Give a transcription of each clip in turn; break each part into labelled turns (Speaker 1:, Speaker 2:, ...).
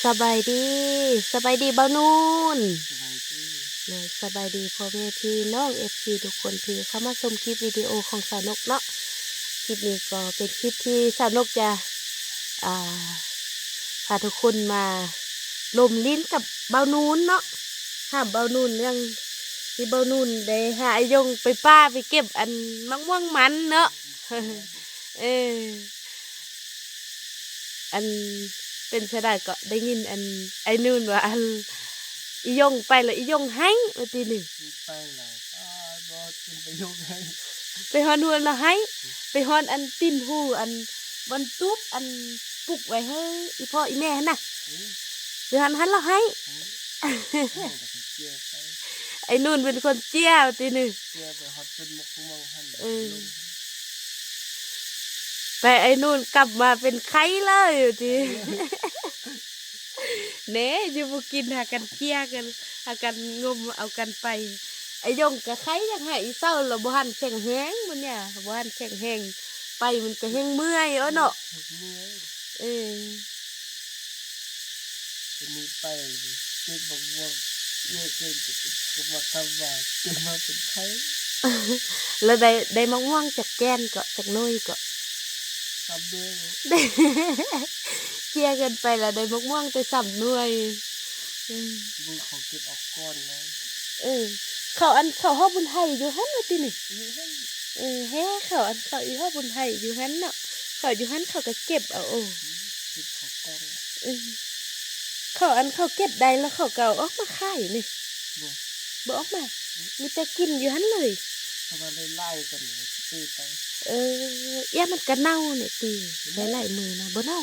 Speaker 1: สบายดีสบายดีเบานูน
Speaker 2: สบายดี
Speaker 1: เลยสบายดีพ่อแม่พี่น้องFCทุกคนที่เข้ามาชมคลิปวิดีโอของสาวนกเนาะคลิปนี้ก็เป็นคลิปที่สาวนกจะอ่าพาทุกคนมาลมลิ้นกับเบานูนเนาะห้ามเบานูนเรื่องที่เบานูนได้หาไอ้ยงไปป้าไปเก็บอันมะม่วงมันเนาะ เอออันเป็นเสยดายก็ได้ยินอันไอ้นู่นว่าอันอียงไปแล้วอียงให้มาทีหนึ่ง
Speaker 2: ไปแล้วบอเป็นประโยคให้
Speaker 1: ไปฮอนหัวเราให้ไปฮอนอันปิ้นหูอันบนตุ๊บอันปลุกไว้ให้อีพ่ออีแม่หั่นน่ะไปฮอนหันเราให้ไอ้นู่นเป็นคนเจี้ยวทีหนึ่ง
Speaker 2: เจียไปฮอตจนมกมองหัน
Speaker 1: ไปไอ้นู่นกลับมาเป็นไข้เลยอยู่ทีเน่จะบุกินหากันเจี้ยกันหากันงมเอากันไปไอ้ยงกับไข้ยังไงเศร้าเราบ้านแข็งแห้งมันเนี่ยบ้านแข็งแห้งไปมันก็แห้งเมื่อยเนาะ
Speaker 2: เป็นนี้ไปเก็บบอกว่าเยอะเกินจะมาคำว่าเก็บมาเป็นไข้
Speaker 1: แล้วได้มะม่วงจากแกนก็จากน้อยก็
Speaker 2: ทำด้วย
Speaker 1: ได้เกี่ยกันไปแล้วได้มะม่วงแต่สับด้วย
Speaker 2: บุญเขาเก็บออกก้อนแล้ว
Speaker 1: เขาอันเขาห้อบุญไทยอยู่ฮั่นว่าตินี่แฮ่เขาอันเขาอีห้อบุญไทยอยู่ฮั่นเนาะเขาอยู่ฮั่นเขาก็เก็บเอา
Speaker 2: เก็บเขากอง
Speaker 1: เขาอันเขาเก็บได้แล้วเขาเก่าออกมาขายนี่บ่ออกมามีแต่กินอยู่ฮั่นเลย
Speaker 2: ทำอะไรไล่กันเลยตีไป
Speaker 1: ย่ามันก็เน่าเนี่ยตีไว้หลายมือนะบ่เน่า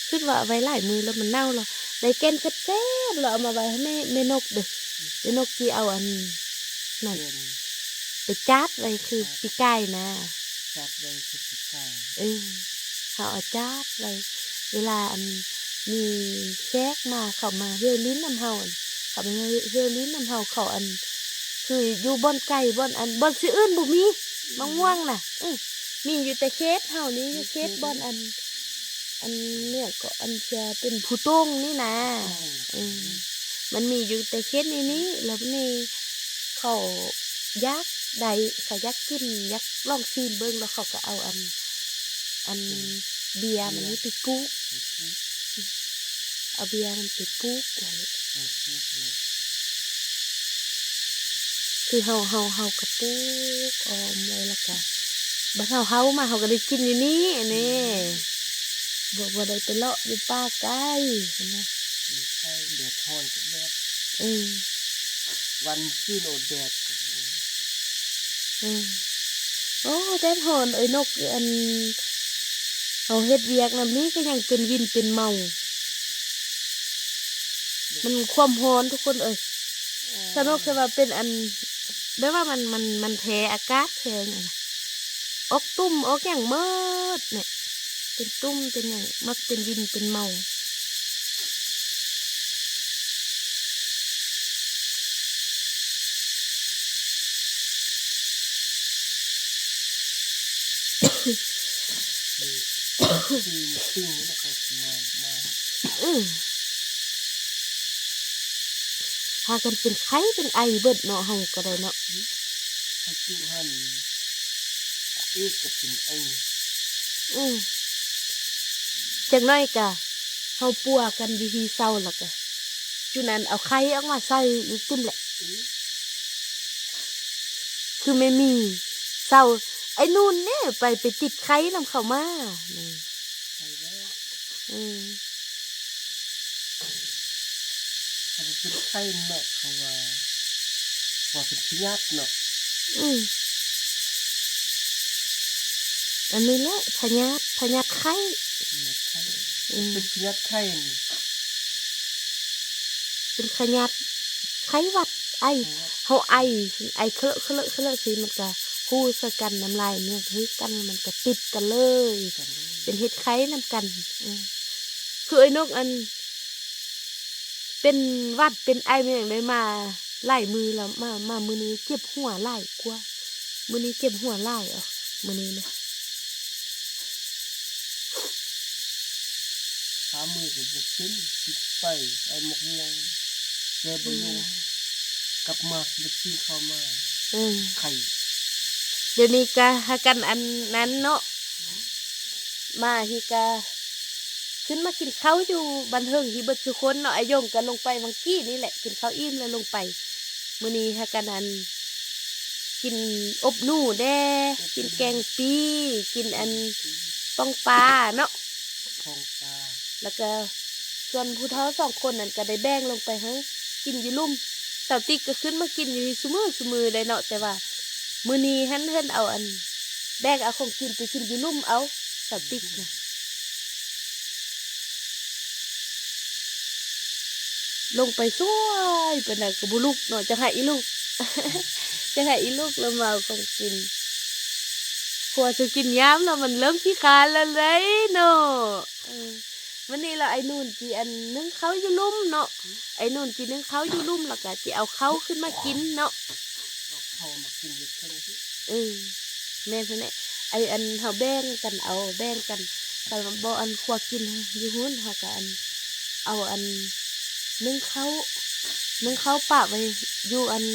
Speaker 1: คิดว่าไว้หลายมือแล้วมันเน่าหรอได้แกนแซ่บๆเราเอามาไว้ให้แม่นกเด้อแม่นกกี่เอาอันนั่นไปจัดไว้คือปีไก่นะ
Speaker 2: จัดไว้คือปีไก่
Speaker 1: เขาเอาจัดไว้เวลาอันมีแขกมาเขามาเฮลิ้นน้ำเฮาเขามาเฮลิ้นน้ำเฮาเขาอันคืออยู่บ่อนไก่บ่อนอันบ่อนซื้ออื่นบ่มีมะม่วงน่ะมีอยู่แต่เคสเฮานี้เคสบ่อนอันเนี่ยก็อันจะเป็นผู้ต้งนี่นะมันมีอยู่แต่เคสนี้แล้วนี่เขายักใดเขายักกินยักลองซีนเบิ้งแล้วเขาก็เอาอันเบียร์มันนี่ไปปุ๊กเอาเบียร์มันไปปุ๊กไว้คือเฮากับปุ๊กออมไว้แล้วก็บ้านเฮามาเฮาก็ได้กินอยู่นี่นี่บ่ได้ไปเลาะอยู่ป่าไก่นะ
Speaker 2: ไก่แดดร้อนกับแดดวันขึ้นโอแดดกับ
Speaker 1: โอ้แดดร้อนนกอันเอาเฮ็ดเวียกนำนี้ก็ยังเป็นวินเป็นเมามันความร้อนทุกคนสนุกแต่ว่าเป็นอันแปลว่ามันแพ้อากาศแพ้ไงออกตุ่มออกอย่างเมิดเนี่ยเป็นตุ่มเป็นอย่างมักเป็นวินเป็นเมา
Speaker 2: ซึ่งแล้วเขามา
Speaker 1: พากันเป็นไข้เป็นไอเบิดเนาะเฮาก็ได้เนาะ
Speaker 2: เขาจุหันกับเป็นไอ
Speaker 1: จังน้อยกะเฮาปัวกันวิธีเศร้าแล้วก็จุนั้นเอาไข่ออกมาใส่อีกติ้มแหละคือไม่มีเศร้าไอ้นู่นเนี่ยไปติดไข่นำเข้ามา
Speaker 2: เขาเป็นไข้เนาะเขาว่าเป็นพยาธิเนาะ
Speaker 1: อันนี้แหละพยาธิไข้
Speaker 2: เป็นพยาธิไข้
Speaker 1: เป็นพยาธิไข้หวัดเฮาไอเคลอะสิมันก็ฮู้ซะกันน้ำลายเนี่ยเฮ้ยกันมันก็ติดกันเลยเป็นเฮ็ดไข้นำกันคือไอ้นกอันเป็นวัดเป็นไอเป็นอย่างไรมาไล่มือแล้วมามือนี้เจ็บหัวไล่กว่ามือนี้เจ็บหัวไล่มือนี้นะ
Speaker 2: ขามือก็บ่เป็นคิดไปเอาหมกม่วงแกบ่ยงกลับมาบ่กินข้าวมา
Speaker 1: เออ
Speaker 2: ไข่
Speaker 1: เดี๋ยวนี้ก็หากันอันนั้นเนาะมาฮีกาขึ้นมากินข้าวอยู่บันเทิงที่เบิดทุกคนเนาะไอ้ยงก็ลงไปวังกี้นี่แหละกินข้าวอิ่มแล้วลงไปมื้อนี้หากันอันกินอบหนูแด้กินแกงปีกินอันป้องปลาเนาะ
Speaker 2: ทองตา
Speaker 1: แล้วก็ส่วนผู้เฒ่า2 คนนั่นก็ได้แบ่งลงไปให้กินอยู่ลุ่มสาวติ๊กก็ขึ้นมากินอยู่ซุมื้อได้เนาะแต่ว่ามื้อนี้เพิ่นเอาอันแบ่งเอาของกินไปกินอยู่ลุ่มเอาสาวติ๊กน่ะลงไปสวยปานนั้นก็บ่ลุกเนาะจะให้อีลูก จะให้อีลูกแล้วมาเอาของกินกลัวจะกินยามแล้วมันเริ่มขี้คร้านแล้วเลยเนาะวันนี้เราไอ้นู่นจีอันนึ่งเขาอยู่ลุ่มเนาะไอ้นู่นจีนึ่งเขาอยู่ลุ่มแล้วก็จีเอาเขาขึ้นมากินเนาะ
Speaker 2: เอาเข้ามากินอยู่เทิงที่
Speaker 1: แม่นแหละไอ้อันเฮาแบ่งกันเอาแบ่งกันแต่บ่อันครัวกินอยู่หุ้นเฮาก็อันเอาอันนึ่งเขาปะไว้อยู่อัน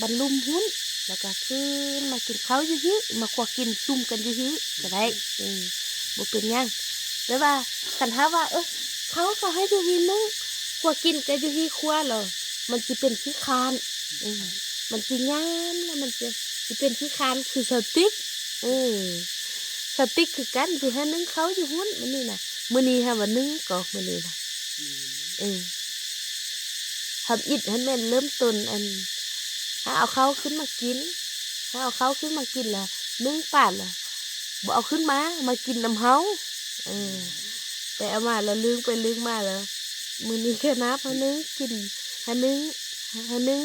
Speaker 1: บรรลุมหุ้นแล้วก็ขึ้นมากินข้าวอยู่ฮิมาครัวกินซุ่มกันอยู่ฮิก็ได้บ่เป็นหยังแล้วว่าคันหาว่าเขาก็ให้อยู่ฮินึงครัวกินก็อยู่ฮิครัวเหรอมันสิเป็นขี้คร้านมันสิยามแล้วมันจะสิเป็นขี้คร้านคือสติ๊กสติ๊กคือกันสิหานึ่งเขาอยู่หุ้นมื้อนี้น่ะมื้อนี้หาว่านึ่งก็มื้อนี้น่ะทำอิดให้แม่นเริ่มต้นอันถ้าเอาเขาขึ้นมากินถ้าเอาเขาขึ้นมากินล่ะนึ่งป่านล่ะบ่เอาขึ้นมากินน้ำเฮาแต่เอามาแล้วลืมไปลืมมาแล้วมื้อนี้แค่นับหานึ่งกินหานึ่ง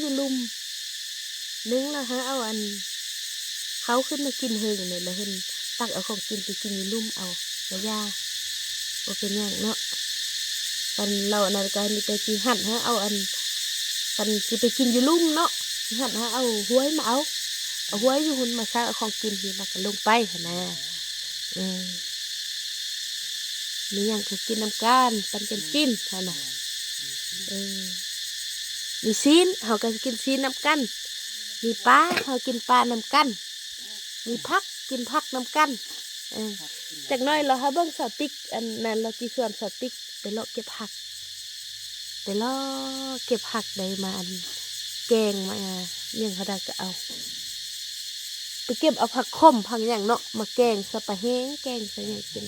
Speaker 1: อยู่ลุ่มนึ่งแล้วหาเอาอันเขาขึ้นมากินเฮิงนี่แล้วเพิ่นตักเอาของกินไปกินอยู่ลุ่มเอาก็ย่าบ่เป็นหยังเนาะกันเราอันนั้นก็มีแต่สิหั่นหาเอาอันกันสิไปกินอยู่ลุ่มเนาะสิหั่นหาเอาห้วยมาเอาห้วยอยู่หุ่นมาซักเอาของกินที่แล้วก็ลงไปหั่นน่ะมีหยังก็กินน้ำกันปันกันกินหั่นน่ะมีซีนเฮาก็กินซีนน้ำกันมีปลาเฮากินปลาน้ำกันมีผักกินผักน้ำกันจากน้อยเราหาเบิ่งสาวติ๊กอันนั้นเราสิชวนสาวติ๊กไปเลาะเก็บผักไปเลาะเก็บผักได้มาอันแกงมาเลี้ยงเขาได้ก็เอาไปเก็บเอาผักขมผักหยังเนาะมาแกงซะปะแห้งแกงซะหยังกิน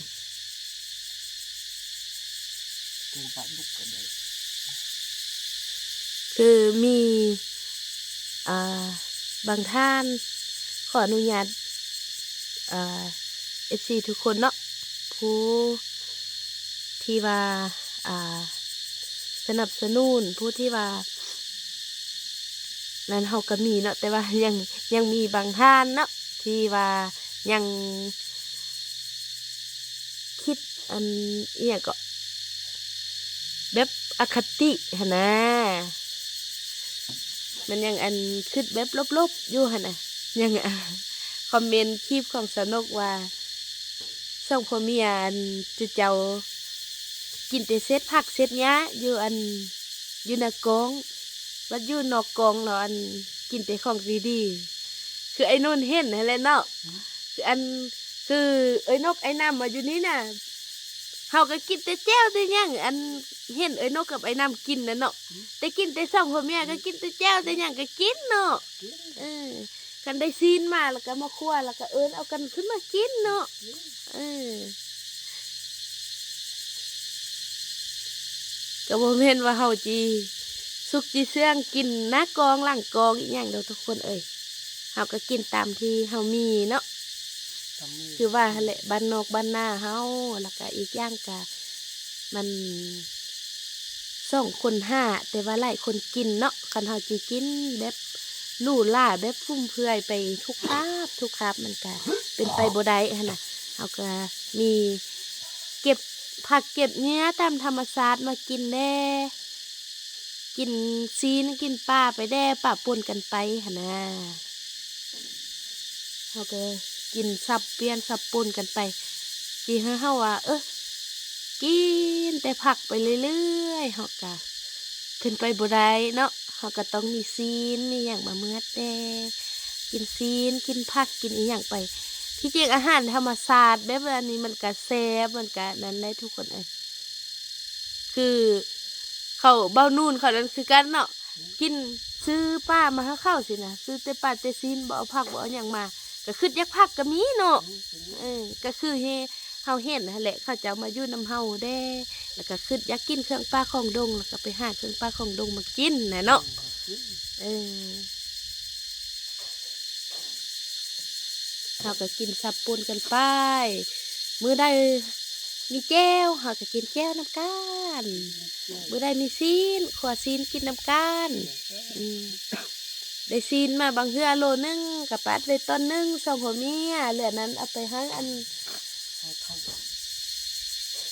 Speaker 2: เกินปะลุกก็ได้
Speaker 1: คือมีบางท่านขออนุญาตFC ทุกคนเนาะผู้ที่ว่าสนับสนุนผู้ที่ว่านั้นเฮาก็มีเนาะแต่ว่ายังมีบางท่านเนาะที่ว่ายังคิดอันเอียก็แบบอคติหั่นนะมันยังอันคิดแบบลบๆอยู่หั่นน่ะยังคอมเมนต์คลิปของสนุกว่าส่องพ่อเมียอันจุเจ้ากินแต่เศษผักเศษหญ้าอยู่อันอยู่ในกองบัดอยู่นอกกองเนาะอันกินแต่ของดีๆคือไอ้นู่นเห็นนั่นแหละเนาะคืออันคือเอ้ยนกไอ้น้ำมาอยู่นี่น่ะเฮาก็กินแต่แจ่วแต่หยังอันเห็นเอ้ยนกกับไอ้น้ำกินน่ะเนาะแต่กินแต่ส่องพ่อเมียก็กินแต่แจ่วแต่หยังก็กินเนาะกันได้ซีนมาแล้วก็มาคั่วแล้วก็เอากันขึ้นมากินเนาะก็บ่แม่นว่าเฮาจีสุกจีเสื่องกินหน้ากองหลังกองอีหยังเด้อทุกคนเเฮาก็กินตามที่เฮามีเนาะคือว่าหั่นแหละบ้านนอกบ้านนาเฮาแล้วก็อีกอย่างก็มัน2 คน 5แต่ว่าหลายคนกินเนาะคันเฮาสิกินแบบหรูหราแบบฟุ่มเฟือยไปทุกคาบมันก็เป็นไปบ่ได้หั่นน่ะเฮาก็มีเก็บผักเก็บเนื้อตามธรรมชาติมากินแน่กินซีนกินปลาไปแด่ปะปนกันไปหั่นน่ะเฮาก็กินสับเปลี่ยนสับปนกันไปสิเฮาว่ากินแต่ แต่ผักไปเรื่อยๆเฮาก็ขึ้นไปบ่ได้เนาะเฮาก็ต้องมีศีลมีหยังมาเมือแด่กินศีลกินผักกินอีหยังไปที่จริงอาหารธรรมชาติแบบอันนี้มันก็แซ่บมันก็นั่นได้ทุกคนเอ้ยคือเขาเบ้านู่นเขานั้นคือกันเนาะกินซื้อป้ามาให้เข้าสินะซื้อแต่ป้าแต่ซีนบ่เอาผักบ่เอาหยังมาก็คืออยากผักก็มีเนาะก็คือเฮาเห็นนั่นแหละเขาจะเอามาอยู่นำเฮาแด้แล้วก็คืออยากกินเครื่องปลาของดงแล้วก็ไปหาเครื่องปลาของดงมากินน่ะเนาะเออเฮาก็กินสับปนกันไปมื้อใดมีแก้วเฮาก็กินแก้วนำกันมื้อใดมีซีนขวซีนกินนำกันอืมได้ซีนมาบางเทื่อโลนึงก็ปัดไว้ต้นนึง2ผัวเมียเหลือนั้นเอาไปให้อัน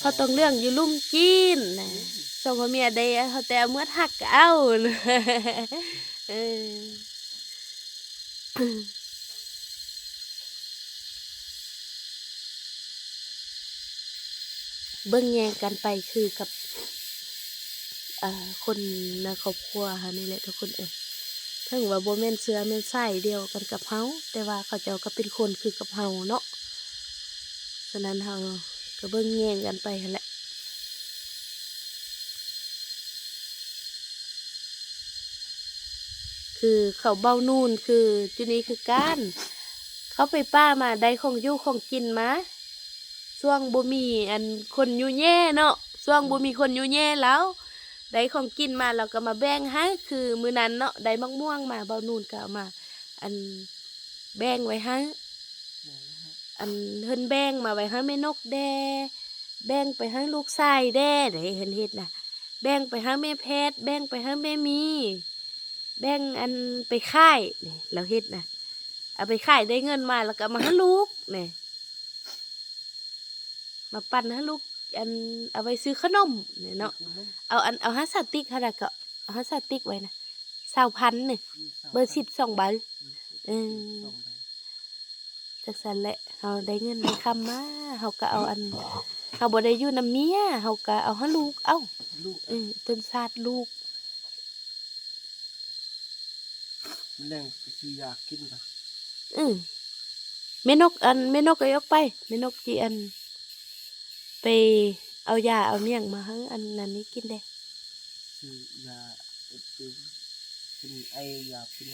Speaker 1: เขาต้องเรื่องอยู่ลุ่มกินนะ2ผัวเมียได้เขาแต่เอามื่อหักก็เอาเออเบิ่งแยงกันไปคือกับคนในครอบครัวค่ะนี่แหละทุกคนถึงว่าบ่แม่นเชื้อแม่นไส้เดียวกันกับเฮาแต่ว่าเขาเจ้าก็เป็นคนคือกับเฮาเนาะฉะนั้นเฮาก็เบิ่งแยงกันไปหั่นแหละคือเขาเบ้านู่นคือจุนี้คือการเขาไปป้ามาได้ของอยู่ของกินมาช่วงบ่มีอันคนอยู่แย่เนาะช่วงบ่มีคนอยู่แย่แล้วได้ของกินมาเราก็มาแบ่งให้คือมื้อนั้นเนาะได้มะม่วงมาเบ้านู่นก็เอามาอันแบ่งไว้ให้อันเพิ่นแบ่งมาไว้ให้แม่นกแด่แบ่งไปให้ลูกชายแด่ได้เห็นเฮ็ดน่ะแบ่งไปให้แม่แพทย์แบ่งไปให้แม่มีแบ่งอันไปขายนี่เราเฮ็ดน่ะเอาไปขายได้เงินมาแล้วก็มาให้ลูกนี่มาปั่นให้ลูกอันเอาไว้ซื้อขนมนี่เนาะเอาให้สติ๊กขนาดก็เอาให้สติ๊กไว้นะ20,000นี่เบอร์12ใบเออจักซั่นแหละเฮาได้เงินได้คำมาเฮาก็เอาอันเฮาบ่ได้อยู่นำเมียเฮาก็เอาให้ลูกเอ้าจนชาติลูก
Speaker 2: แรงสิอยากกินค่ะ
Speaker 1: แม่นกก็ยกไปแม่นกจีอันไปเอายาเอาเมี่ยงมาให้อันนั้นนี้กินได้
Speaker 2: คือยาเป็นไอยาเป็น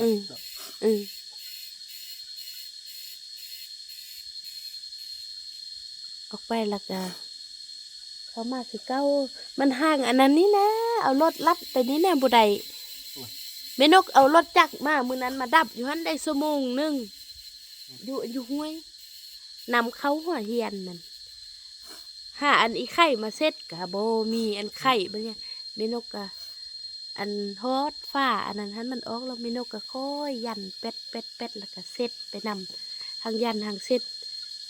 Speaker 1: ออกไปแล้วก็เขามาคือเก้ามันห่างอันนั้นนี่นะเอารถลัดไปนี่แน่บุได้แม่นกเอารถจักรมามื้อนั้นมาดับอยู่หันได้ชั่วโมงนึงอยู่ห้วยนำเข้าหัวเฮียนนั่นหาอันอีไข่มาเซ็ตกะบ่มีอันไข่บ่เนี่ยแม่นกกะอันทอดฟ้าอันนั้นหันมันออกแล้วแม่นกก็ค่อยยันเป็ดแล้วก็เซ็ตไปนำทางยันทางเซ็ต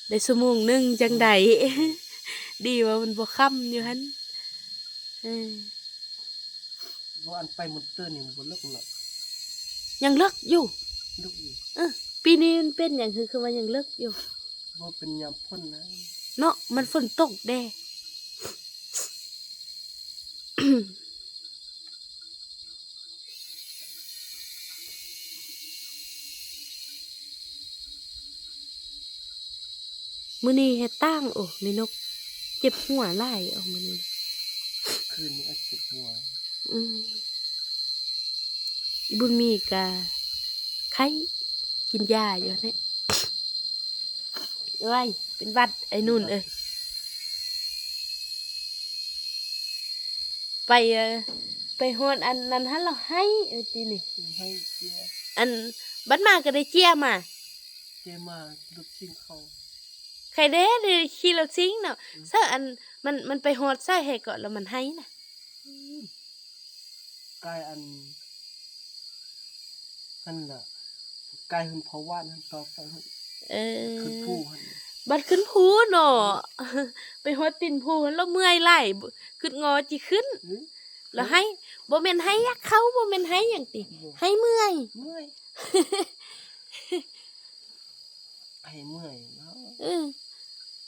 Speaker 1: ได้ชั่วโมงนึงจังได ดีว่ามันบ่ค่ำอยู่หัน
Speaker 2: ว่าอันไปหมดเตือนนี่มันบ่เลิกเนาะ
Speaker 1: ยังเลิกอยู่
Speaker 2: เลิกอยู่
Speaker 1: ปีนี้มันเป็นอย่างคือว่ายังเลิกอยู่
Speaker 2: ว่าเป็นยามพ่นนะ
Speaker 1: เนาะมันฝนตกแด มื้อนี้เฮ็ดตั้งโอ้แม่นกเจ็บหัวหลายเอามื้อนี้
Speaker 2: คืนนี้เจ็บหัว
Speaker 1: อีบุญมีก็ไข้กินยาอยู่นี่เอ้ยเป็นหวัดไอ้นู่นไปฮอดอันนั้นหั่นเราให้ตินี่
Speaker 2: ให้เจีย
Speaker 1: อันบัดมาก็ได้เจียมา
Speaker 2: ลูกชิ้นเขา
Speaker 1: ใครเด้ได้ขี่รถซิ่งเนาะซะอันมันไปฮอดใส่ให้ก่อนแล้วมันให้น่ะ
Speaker 2: กายอันนั่นน่ะกายหุ่นเพราะว่านั่นต่อไปขึ้นภู
Speaker 1: บัดขึ้นภูเนาะไปฮอดตีนภูแล้วเมื่อยไหลขึ้นงอจิขึ้นแล้วให้บ่แม่นให้ยักเขาบ่แม่นให้หยังติให้เมื่อย
Speaker 2: ให้เมื่อยเนาะ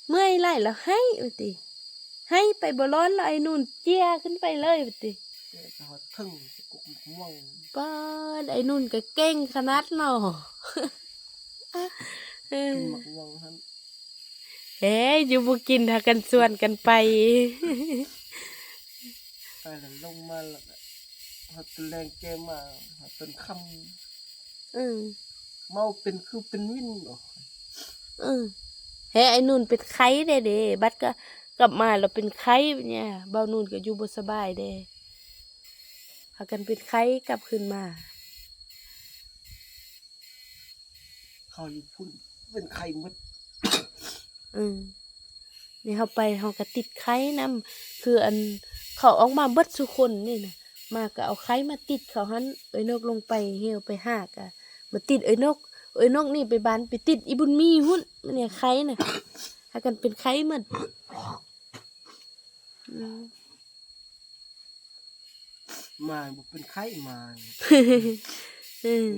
Speaker 1: เมื่อยไหลแล้วให้ว่าติใ ให้ไปบ่ร้อนแล้วไอ้นู่นเจี้ยขึ้นไปเลยบัดนี้
Speaker 2: แกก็ฮอดทึ่งกุกม่วง
Speaker 1: ป้าดไอ้นู่นก็เก่งขนาดเนาะ เอ
Speaker 2: กิน
Speaker 1: อ
Speaker 2: หมักม่วงหั่น
Speaker 1: เฮ้ยอยู่บ่กินหากันชวนกันไป
Speaker 2: ไปแล้วลงมาแล้วก็ฮอดตะแรงแกมาฮอดต้นค่ำ
Speaker 1: อืม
Speaker 2: เมาเป็นคือเป็นวินเนาะ
Speaker 1: อืมเฮ้ยไอ้นู่นเป็นไข้เด้บัดก็กลับมาแล้วเป็นไข้เนี่ยเบานู่นก็อยู่บ่สบายเด้พากันเป็นไข้กลับคืนมา
Speaker 2: เขาอยู่พุ่นเป็นไข้หมด
Speaker 1: อืมนี่เขาไปเขาก็ติดไข้นํคืออันเขาออกมาเบิดทุกคนนี่นะมาก็เอาไข้มาติดเขาหันเอ้ยนกลงไปเหี่ยวไปหากะมาติดเอ้ยนกนี่ไปบ้านไปติดอีบุญมีหุ่นเนี่ยไข้น่ะหากันเป็นไข้หมดอืม
Speaker 2: มาบ่เป็นไข้มา
Speaker 1: อืม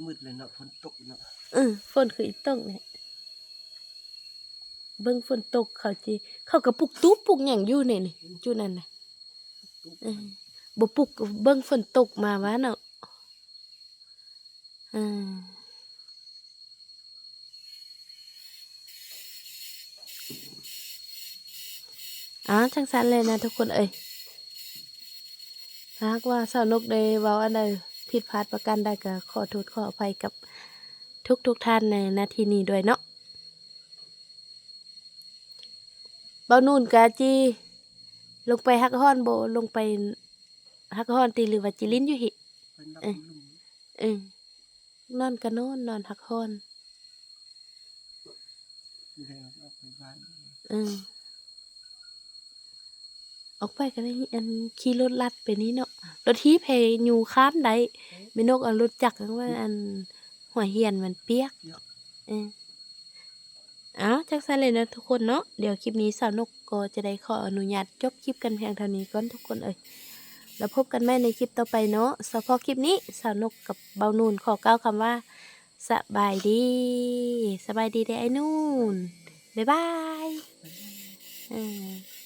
Speaker 2: มืดเลยเนาะฝนตกเนาะ
Speaker 1: ฝนคืออีตกเนี่ยเบิ่งฝนตกเขาก็ปลุกตุ๊บปลุกหยังอยู่นี่จุนั่นน่ะ
Speaker 2: ตุ๊บ
Speaker 1: เออบ่ปลุกก็เบิ่งฝนตกมาวะเนาะอืมจังซั่นเลยนะทุกคนเอ้ยถ้าหากว่าสาวนกได้เว้าอันใดผิดพลาดประการใดก็ขอโทษขออภัยกับทุกท่านในนาทีนี้ด้วยเนาะเบานู่นกะจีลงไปฮักฮ้อนบ่ลงไปฮักฮ้อนติหรือว่าจิลิ้นอยู่หิ
Speaker 2: ไปนักลุง
Speaker 1: เออนอนก็นอนฮักฮ้อน
Speaker 2: แล้วเอาไปบ้าน
Speaker 1: เออออกไปก็ได้อันขี่รถลัดไปนี้เนาะรถทีบให้อยู่ข้ามได้แม่นกเอารถจักรว่าอันหัวเหียนมันเปียกเออจักซั่นเลยนะทุกคนเนาะเดี๋ยวคลิปนี้สาวนกก็จะได้ขออนุญาตจบคลิปกันเพียงเท่านี้ก่อนทุกคนเอ้ยแล้วพบกันใหม่ในคลิปต่อไปเนาะเฉพาะคลิปนี้สาวนกกับเบานูนขอกล่าวคำว่าสบายดีเด้อไอ้นูนบ๊ายบายเออ